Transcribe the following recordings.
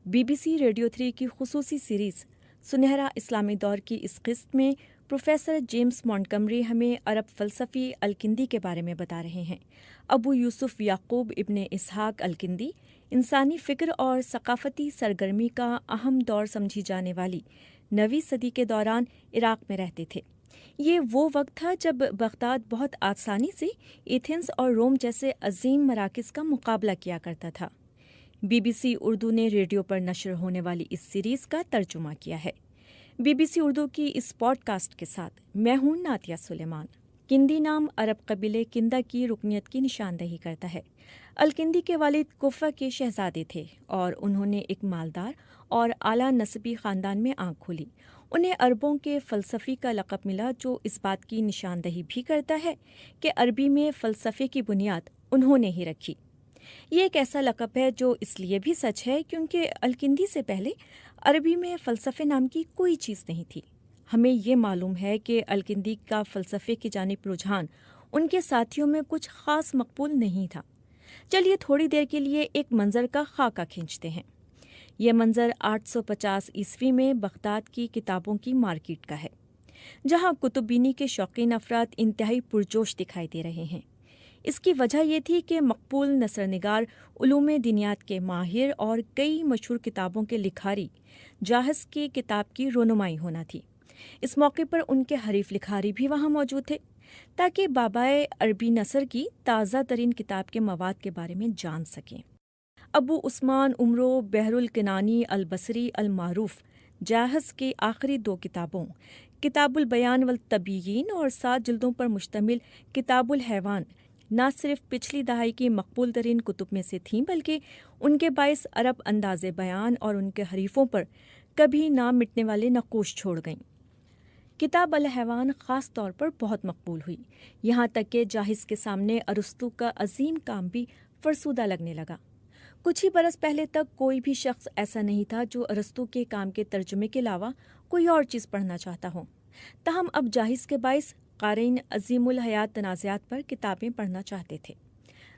BBC radio 3 کی خصوصی series سنہرا اسلامی دور کی اس قسط میں پروفیسر جیمز مونٹگمری ہمیں عرب فلسفی الکندی کے بارے میں بتا رہے ہیں۔ ابو یوسف یعقوب ابن اسحاق الکندی انسانی فکر اور ثقافتی سرگرمی کا اہم دور سمجھی جانے والی 9ویں صدی کے دوران عراق میں رہتے تھے۔ یہ وہ وقت تھا جب بغداد بہت آسانی سے ایتھنز اور روم جیسے عظیم مراکز کا مقابلہ کیا کرتا تھا۔ BBC اردو نے ریڈیو پر نشر ہونے والی اس سیریز کا ترجمہ کیا ہے۔ BBC اردو کی اس پوڈ کاسٹ کے ساتھ میں ہوں ناتیہ سلیمان۔ کندی نام عرب قبیلے کندا کی رکنیت کی نشاندہی کرتا ہے۔ الکندی کے والد کوفہ کے شہزادے تھے اور انہوں نے ایک مالدار اور اعلیٰ نسبی خاندان میں آنکھ کھولی۔ انہیں عربوں کے فلسفی کا لقب ملا، جو اس بات کی نشاندہی بھی کرتا ہے کہ عربی میں فلسفے کی بنیاد انہوں نے ہی رکھی۔ یہ ایک ایسا لقب ہے جو اس لیے بھی سچ ہے کیونکہ الکندی سے پہلے عربی میں فلسفے نام کی کوئی چیز نہیں تھی۔ ہمیں یہ معلوم ہے کہ الکندی کا فلسفے کی جانب رجحان ان کے ساتھیوں میں کچھ خاص مقبول نہیں تھا۔ چلیے تھوڑی دیر کے لیے ایک منظر کا خاکہ کھینچتے ہیں۔ یہ منظر 850 عیسوی میں بغداد کی کتابوں کی مارکیٹ کا ہے، جہاں کتب بینی کے شوقین افراد انتہائی پرجوش دکھائی دے رہے ہیں۔ اس کی وجہ یہ تھی کہ مقبول نثرنگار، علوم دینیات کے ماہر اور کئی مشہور کتابوں کے لکھاری جاہز کی کتاب کی رونمائی ہونا تھی۔ اس موقع پر ان کے حریف لکھاری بھی وہاں موجود تھے تاکہ بابائے عربی نثر کی تازہ ترین کتاب کے مواد کے بارے میں جان سکیں۔ ابو عثمان عمرو بحر الکنانی البصری المعروف جاہز کی آخری 2 کتابوں کتاب البیان والتبیین اور 7 جلدوں پر مشتمل کتاب الحیوان نہ صرف پچھلی دہائی کی مقبول ترین کتب میں سے تھیں، بلکہ ان کے باعث عرب انداز بیان اور ان کے حریفوں پر کبھی نہ مٹنے والے نقوش چھوڑ گئیں۔ کتاب الحیوان خاص طور پر بہت مقبول ہوئی، یہاں تک کہ جاہز کے سامنے ارسطو کا عظیم کام بھی فرسودہ لگنے لگا۔ کچھ ہی برس پہلے تک کوئی بھی شخص ایسا نہیں تھا جو ارسطو کے کام کے ترجمے کے علاوہ کوئی اور چیز پڑھنا چاہتا ہو۔ تاہم اب جاہز کے باعث قارئین عظیم الحیات تنازعات پر کتابیں پڑھنا چاہتے تھے۔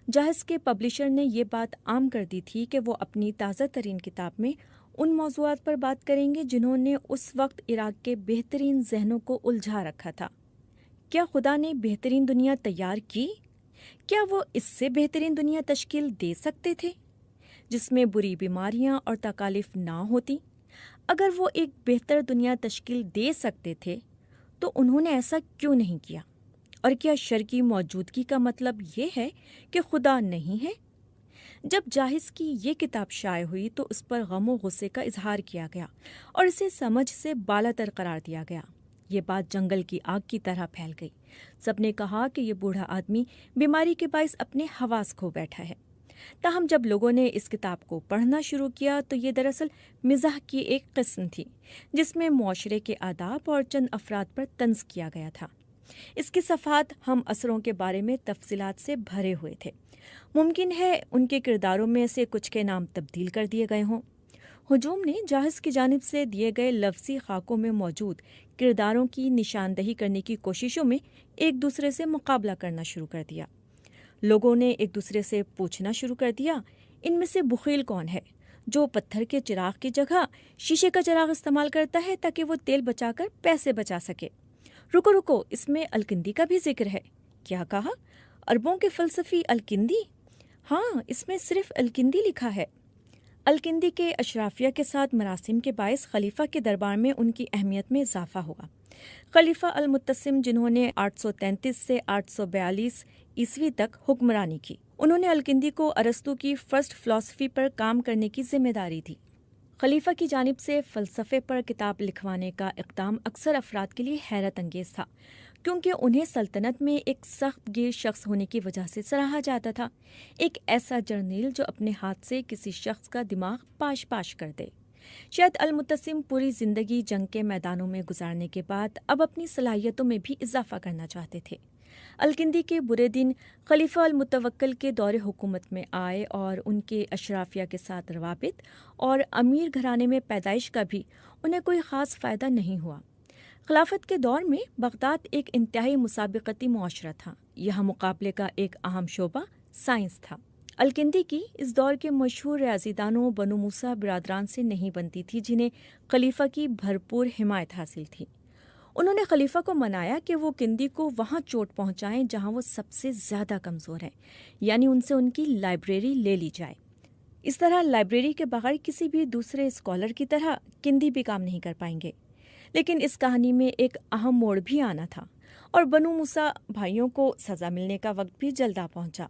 جاہز کے پبلشر نے یہ بات عام کر دی تھی کہ وہ اپنی تازہ ترین کتاب میں ان موضوعات پر بات کریں گے جنہوں نے اس وقت عراق کے بہترین ذہنوں کو الجھا رکھا تھا۔ کیا خدا نے بہترین دنیا تیار کی؟ کیا وہ اس سے بہترین دنیا تشکیل دے سکتے تھے جس میں بری بیماریاں اور تکالیف نہ ہوتی؟ اگر وہ ایک بہتر دنیا تشکیل دے سکتے تھے تو انہوں نے ایسا کیوں نہیں کیا؟ اور کیا شر کی موجودگی کا مطلب یہ ہے کہ خدا نہیں ہے؟ جب جاہز کی یہ کتاب شائع ہوئی تو اس پر غم و غصے کا اظہار کیا گیا اور اسے سمجھ سے بالاتر قرار دیا گیا۔ یہ بات جنگل کی آگ کی طرح پھیل گئی۔ سب نے کہا کہ یہ بوڑھا آدمی بیماری کے باعث اپنے حواس کھو بیٹھا ہے۔ تاہم جب لوگوں نے اس کتاب کو پڑھنا شروع کیا تو یہ دراصل مزاح کی ایک قسم تھی جس میں معاشرے کے آداب اور چند افراد پر طنز کیا گیا تھا۔ اس کے صفحات ہم اثروں کے بارے میں تفصیلات سے بھرے ہوئے تھے۔ ممکن ہے ان کے کرداروں میں سے کچھ کے نام تبدیل کر دیے گئے ہوں۔ ہجوم نے جاہز کی جانب سے دیے گئے لفظی خاکوں میں موجود کرداروں کی نشاندہی کرنے کی کوششوں میں ایک دوسرے سے مقابلہ کرنا شروع کر دیا۔ لوگوں نے ایک دوسرے سے پوچھنا شروع کر دیا، ان میں سے بخیل کون ہے جو پتھر کے چراغ کی جگہ شیشے کا چراغ استعمال کرتا ہے تاکہ وہ تیل بچا کر پیسے بچا سکے؟ رکو، اس میں الکندی کا بھی ذکر ہے۔ کیا کہا؟ عربوں کے فلسفی الکندی؟ ہاں، اس میں صرف الکندی لکھا ہے۔ الکندی کے اشرافیہ کے ساتھ مراسم کے باعث خلیفہ کے دربار میں ان کی اہمیت میں اضافہ ہوا۔ خلیفہ المتسم، جنہوں نے 833 سے 842 عیسوی تک حکمرانی کی، انہوں نے الکندی کو ارسطو کی فرسٹ فلسفی پر کام کرنے کی ذمہ داری دی۔ خلیفہ کی جانب سے فلسفے پر کتاب لکھوانے کا اقدام اکثر افراد کے لیے حیرت انگیز تھا، کیونکہ انہیں سلطنت میں ایک سخت گیر شخص ہونے کی وجہ سے سراہا جاتا تھا، ایک ایسا جرنیل جو اپنے ہاتھ سے کسی شخص کا دماغ پاش کر دے۔ شاید المتسم پوری زندگی جنگ کے میدانوں میں گزارنے کے بعد اب اپنی صلاحیتوں میں بھی اضافہ کرنا چاہتے تھے۔ الکندی کے برے دن خلیفہ المتوکل کے دور حکومت میں آئے اور ان کے اشرافیہ کے ساتھ روابط اور امیر گھرانے میں پیدائش کا بھی انہیں کوئی خاص فائدہ نہیں ہوا۔ خلافت کے دور میں بغداد ایک انتہائی مسابقتی معاشرہ تھا۔ یہاں مقابلے کا ایک اہم شعبہ سائنس تھا۔ الکندی کی اس دور کے مشہور ریاضیدانوں بنو موسیٰ برادران سے نہیں بنتی تھی، جنہیں خلیفہ کی بھرپور حمایت حاصل تھی۔ انہوں نے خلیفہ کو منایا کہ وہ کندی کو وہاں چوٹ پہنچائیں جہاں وہ سب سے زیادہ کمزور ہیں، یعنی ان سے ان کی لائبریری لے لی جائے۔ اس طرح لائبریری کے بغیر کسی بھی دوسرے اسکالر کی طرح کندی بھی کام نہیں کر پائیں گے۔ لیکن اس کہانی میں ایک اہم موڑ بھی آنا تھا، اور بنو موسیٰ بھائیوں کو سزا ملنے کا وقت بھی جلد آ پہنچا۔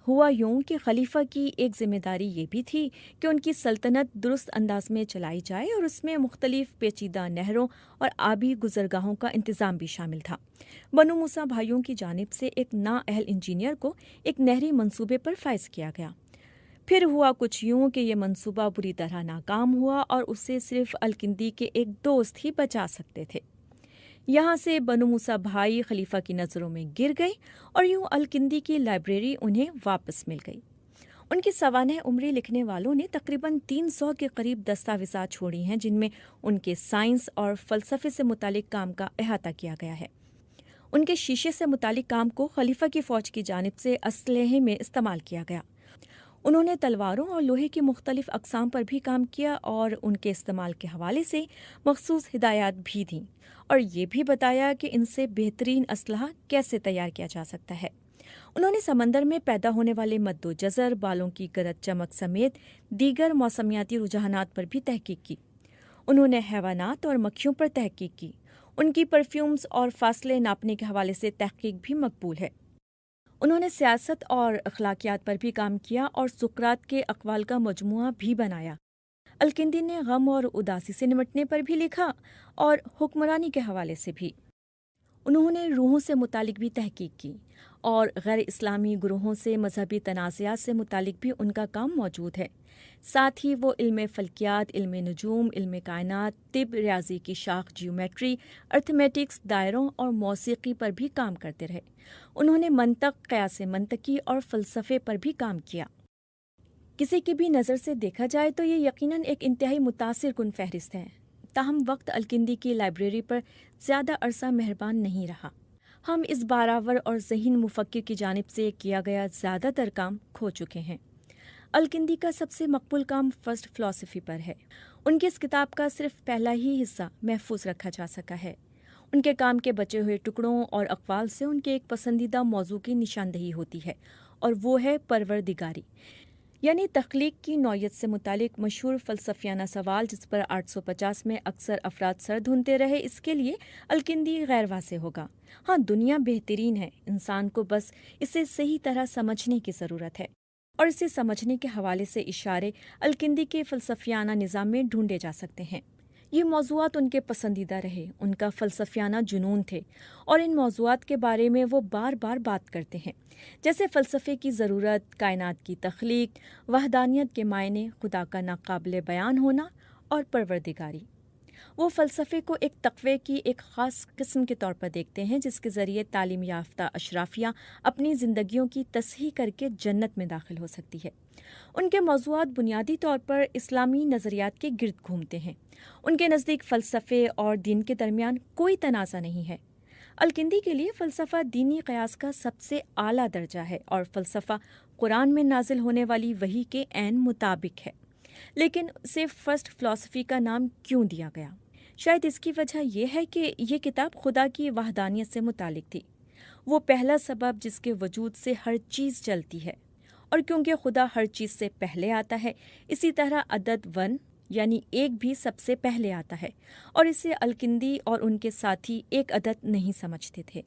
ہوا یوں کہ خلیفہ کی ایک ذمہ داری یہ بھی تھی کہ ان کی سلطنت درست انداز میں چلائی جائے، اور اس میں مختلف پیچیدہ نہروں اور آبی گزرگاہوں کا انتظام بھی شامل تھا۔ بنو موسیٰ بھائیوں کی جانب سے ایک نااہل انجینئر کو ایک نہری منصوبے پر فائز کیا گیا۔ پھر ہوا کچھ یوں کہ یہ منصوبہ بری طرح ناکام ہوا، اور اسے صرف الکندی کے ایک دوست ہی بچا سکتے تھے۔ یہاں سے بنو موسیٰ بھائی خلیفہ کی نظروں میں گر گئے، اور یوں الکندی کی لائبریری انہیں واپس مل گئی۔ ان کی سوانح عمری لکھنے والوں نے تقریباً 300 کے قریب دستاویزات چھوڑی ہیں، جن میں ان کے سائنس اور فلسفے سے متعلق کام کا احاطہ کیا گیا ہے۔ ان کے شیشے سے متعلق کام کو خلیفہ کی فوج کی جانب سے اسلحے میں استعمال کیا گیا۔ انہوں نے تلواروں اور لوہے کی مختلف اقسام پر بھی کام کیا، اور ان کے استعمال کے حوالے سے مخصوص ہدایات بھی دیں، اور یہ بھی بتایا کہ ان سے بہترین اسلحہ کیسے تیار کیا جا سکتا ہے۔ انہوں نے سمندر میں پیدا ہونے والے مد و جزر، بالوں کی گرج چمک سمیت دیگر موسمیاتی رجحانات پر بھی تحقیق کی۔ انہوں نے حیوانات اور مکھیوں پر تحقیق کی۔ ان کی پرفیومز اور فاصلے ناپنے کے حوالے سے تحقیق بھی مقبول ہے۔ انہوں نے سیاست اور اخلاقیات پر بھی کام کیا، اور سقراط کے اقوال کا مجموعہ بھی بنایا۔ الکندی نے غم اور اداسی سے نمٹنے پر بھی لکھا، اور حکمرانی کے حوالے سے بھی۔ انہوں نے روحوں سے متعلق بھی تحقیق کی، اور غیر اسلامی گروہوں سے مذہبی تنازعات سے متعلق بھی ان کا کام موجود ہے۔ ساتھ ہی وہ علم فلکیات، علم نجوم، علم کائنات، طب، ریاضی کی شاخ جیومیٹری، ارتھمیٹکس، دائروں اور موسیقی پر بھی کام کرتے رہے۔ انہوں نے منطق، قیاس منطقی اور فلسفے پر بھی کام کیا۔ کسی کی بھی نظر سے دیکھا جائے تو یہ یقیناً ایک انتہائی متاثر کن فہرست ہے۔ تاہم وقت الکندی کی لائبریری پر زیادہ عرصہ مہربان نہیں رہا۔ ہم اس بارآور اور ذہین مفکر کی جانب سے کیا گیا زیادہ تر کام کھو چکے ہیں۔ الکندی کا سب سے مقبول کام فرسٹ فلسفی پر ہے۔ ان کی اس کتاب کا صرف پہلا ہی حصہ محفوظ رکھا جا سکا ہے۔ ان کے کام کے بچے ہوئے ٹکڑوں اور اقوال سے ان کے ایک پسندیدہ موضوع کی نشاندہی ہوتی ہے، اور وہ ہے پروردگاری، یعنی تخلیق کی نوعیت سے متعلق مشہور فلسفیانہ سوال جس پر 850 میں اکثر افراد سر دھنتے رہے۔ اس کے لیے الکندی غیر واضح ہوگا۔ ہاں، دنیا بہترین ہے، انسان کو بس اسے صحیح طرح سمجھنے کی ضرورت ہے، اور اسے سمجھنے کے حوالے سے اشارے الکندی کے فلسفیانہ نظام میں ڈھونڈے جا سکتے ہیں۔ یہ موضوعات ان کے پسندیدہ رہے، ان کا فلسفیانہ جنون تھے، اور ان موضوعات کے بارے میں وہ بار بار بات کرتے ہیں، جیسے فلسفے کی ضرورت، کائنات کی تخلیق، وحدانیت کے معنی، خدا کا ناقابل بیان ہونا اور پروردگاری۔ وہ فلسفے کو ایک تقوی کی ایک خاص قسم کے طور پر دیکھتے ہیں، جس کے ذریعے تعلیم یافتہ اشرافیہ اپنی زندگیوں کی تصحیح کر کے جنت میں داخل ہو سکتی ہے۔ ان کے موضوعات بنیادی طور پر اسلامی نظریات کے گرد گھومتے ہیں۔ ان کے نزدیک فلسفے اور دین کے درمیان کوئی تنازع نہیں ہے۔ الکندی کے لیے فلسفہ دینی قیاس کا سب سے اعلیٰ درجہ ہے، اور فلسفہ قرآن میں نازل ہونے والی وحی کے عین مطابق ہے۔ لیکن صرف فرسٹ فلسفی کا نام کیوں دیا گیا؟ شاید اس کی وجہ یہ ہے کہ یہ کتاب خدا کی وحدانیت سے متعلق تھی، وہ پہلا سبب جس کے وجود سے ہر چیز چلتی ہے، اور کیونکہ خدا ہر چیز سے پہلے آتا ہے، اسی طرح عدد 1 یعنی ایک بھی سب سے پہلے آتا ہے، اور اسے الکندی اور ان کے ساتھی ایک عدد نہیں سمجھتے تھے۔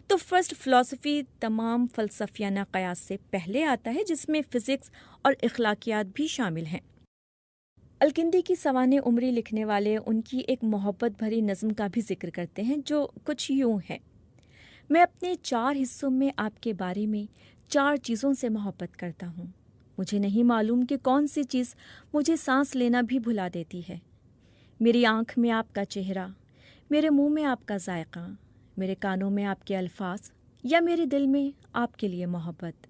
تو فرسٹ فلسفی تمام فلسفیانہ قیاس سے پہلے آتا ہے، جس میں فزکس اور اخلاقیات بھی شامل ہیں۔ الکندی کی سوانح عمری لکھنے والے ان کی ایک محبت بھری نظم کا بھی ذکر کرتے ہیں، جو کچھ یوں ہے: میں اپنے 4 حصوں میں آپ کے بارے میں 4 چیزوں سے محبت کرتا ہوں۔ مجھے نہیں معلوم کہ کون سی چیز مجھے سانس لینا بھی بھلا دیتی ہے۔ میری آنکھ میں آپ کا چہرہ، میرے منہ میں آپ کا ذائقہ، میرے کانوں میں آپ کے الفاظ، یا میرے دل میں آپ کے لیے محبت۔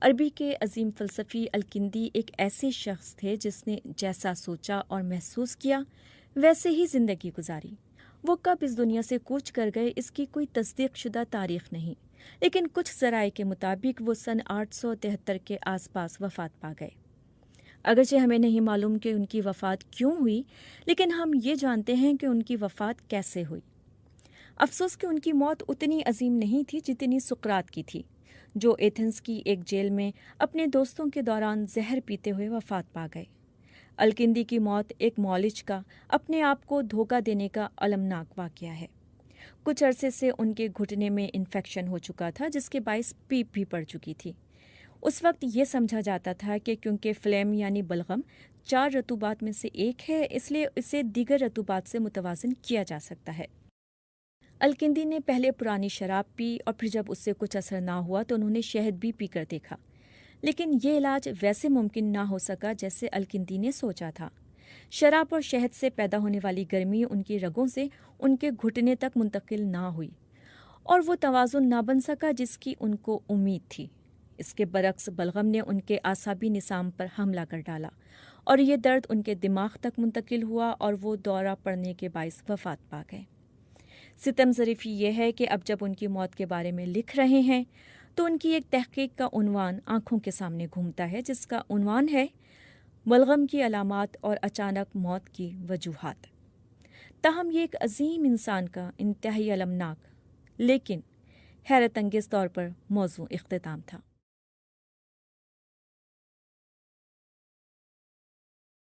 عربی کے عظیم فلسفی الکندی ایک ایسے شخص تھے جس نے جیسا سوچا اور محسوس کیا ویسے ہی زندگی گزاری۔ وہ کب اس دنیا سے کوچ کر گئے، اس کی کوئی تصدیق شدہ تاریخ نہیں۔ لیکن کچھ ذرائع کے مطابق وہ سن 873 کے آس پاس وفات پا گئے۔ اگرچہ ہمیں نہیں معلوم کہ ان کی وفات کیوں ہوئی، لیکن ہم یہ جانتے ہیں کہ ان کی وفات کیسے ہوئی۔ افسوس کہ ان کی موت اتنی عظیم نہیں تھی جتنی سقراط کی تھی، جو ایتھنز کی ایک جیل میں اپنے دوستوں کے دوران زہر پیتے ہوئے وفات پا گئے۔ الکندی کی موت ایک معالج کا اپنے آپ کو دھوکہ دینے کا المناک واقعہ ہے۔ کچھ عرصے سے ان کے گھٹنے میں انفیکشن ہو چکا تھا، جس کے باعث پیپ بھی پڑ چکی تھی۔ اس وقت یہ سمجھا جاتا تھا کہ کیونکہ فلیم یعنی بلغم 4 رطوبات میں سے ایک ہے، اس لیے اسے دیگر رطوبات سے متوازن کیا جا سکتا ہے۔ الکندی نے پہلے پرانی شراب پی اور پھر جب اس سے کچھ اثر نہ ہوا تو انہوں نے شہد بھی پی کر دیکھا، لیکن یہ علاج ویسے ممکن نہ ہو سکا جیسے الکندی نے سوچا تھا۔ شراب اور شہد سے پیدا ہونے والی گرمی ان کی رگوں سے ان کے گھٹنے تک منتقل نہ ہوئی اور وہ توازن نہ بن سکا جس کی ان کو امید تھی۔ اس کے برعکس بلغم نے ان کے اعصابی نظام پر حملہ کر ڈالا اور یہ درد ان کے دماغ تک منتقل ہوا اور وہ دورہ پڑنے کے باعث وفات پا گئے۔ ستم ظریفی یہ ہے کہ اب جب ان کی موت کے بارے میں لکھ رہے ہیں تو ان کی ایک تحقیق کا عنوان آنکھوں کے سامنے گھومتا ہے، جس کا عنوان ہے بلغم کی علامات اور اچانک موت کی وجوہات۔ تاہم یہ ایک عظیم انسان کا انتہائی المناک لیکن حیرت انگیز طور پر موضوع اختتام تھا۔